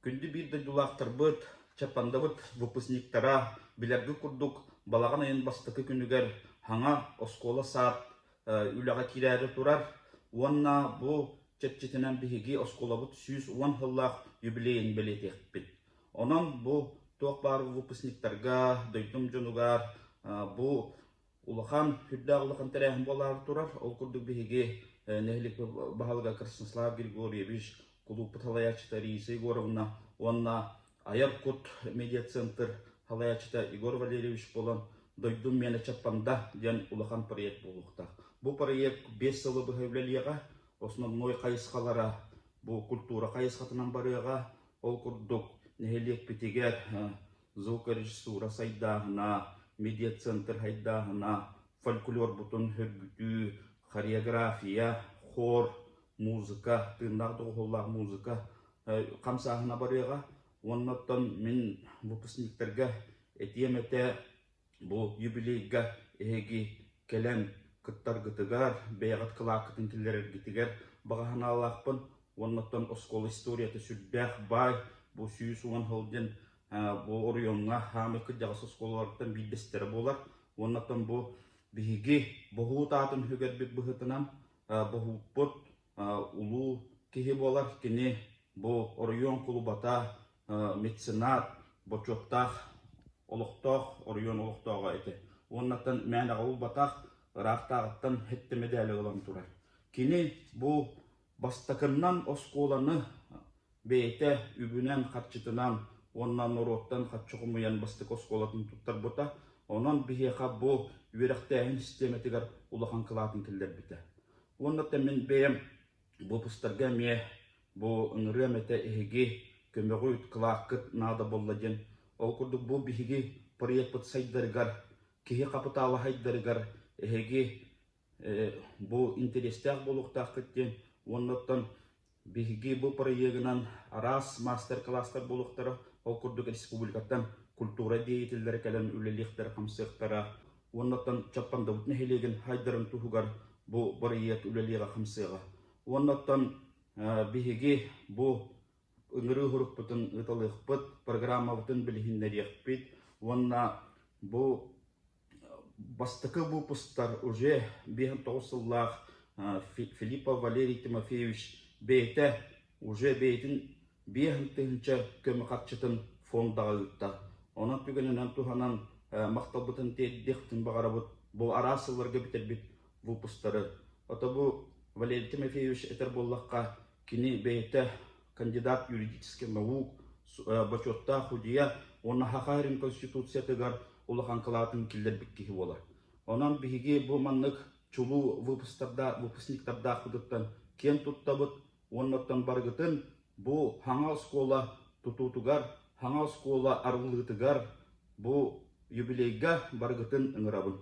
Күнді бірді дулақтырбыт, чапандабыт выпускниктара білергі күрдік балаған айын бастықы күнігер хаңа оскола саат үліға кирәрі тұрар. Уанна бұл чәтчетінен бігі осколабыт 110 хыллақ юбилейін білетекпіт. Онан бұл тоқ бары выпускниктарға, дойдым жонуғар, бұл улахан хүддағылықын тәрәхін болар тұрар. Ол күрдік бігі нәхілік бағалыға Краснослав Григорьевич Кулупы Халаячыта Риса Егоровна, онна Аяркут медиацентр Халаячыта Егор Валерьевич болан дойдум мені чаппанда ден улахан проект болуқта. Бұл проект 5 сылы бұхевлелеға, основной қайысқалара, бұл культура қайысқатынан барыға, ол күрдік нәхелек бітегер звукорежиссура сайдағына, медиацентр хайдағына, фольклор бұтын хүргүтü, хореография, хор, музыка, тыңдарды қоллағы музыка қамсағына барыға. Оннаттан мен выпускниктерге етем әті бұл юбилейға әйгі кәлем күттар күтігер, бәйғат қылақ күтін келер күтігер бағағына алақпын. Оннаттан оскол историяты сүрбәқ бай, бұл сүйіс оған ғылден бұл орионға хамы күддағыс осколардан бейдестері болар. Оннаттан бұл бігі бұғыт атын хүгербек бұғытынан бұғыт бұд улу кеге болар, кені бұл орион құлыбата, меценат, бочоқтақ, олықтақ, орион олықтаға еті. Оннаттан мәні ғыл батақ, рақтағыттан хетті медалі ғылан тұрар. Кені бұл бастақыннан осколаны бейті үбінен қатшытынан, оннан ороттан қатшығымыян бастық осколатын тұттар бұта, онан бейеқа бұл үйеріқтәйін системетігер улахан қылатын келдер біті. Оннаттан мен бейім бұпыстарға ме бұл ұңырым әті әйге көмеғі ұтқылаққыт нада болладен. Ол күрдік бұл бігі проект бұт сайдарығар, кеге қапыталы хайдарығар әйге бұл интерестәқ болуқтақ күттен. Оннаттан бігі бұл проектінен арас мастер-кластар болуқтары. Ол күрдік республикаттан культура деятелдері кәлін үлеліктері қамсықтары. Оннаттан чаппанда бұтны хелеген хайдарын тұхығар бұл проект үлелеға қамсыға. Оннаттан бігі бұл үңірі ғұрық бұтын ұтылық бұт, программа бұтын білігіндер еқпет. Онна бұл бастықы бұл пұстар уже 1900-лақ Филиппов Валерий Тимофеевич бейті, уже бейтін 5-тігінші көмі қатшытын фондағы ұтта. Онан түгінінен тұханан мақтал бұтын тейдектін бағара бұт, бұл арасыларға бітер біт бұл пұстары. Ота бұл Валерий Тимофеевич этер боллаққа кені бейті кандидат юридический наук, бачотта худия, оны хақайрын конституциятығар улахан қылатын келдер біккеге болар. Онан бігі бұл маннық чулу выпускниктарда құдыттан кен тұттабыт, оннаттан барғытын бұл хаңа скола тұтутығар, хаңа скола арғылғытығар бұл юбилейға барғытын ұңырабын.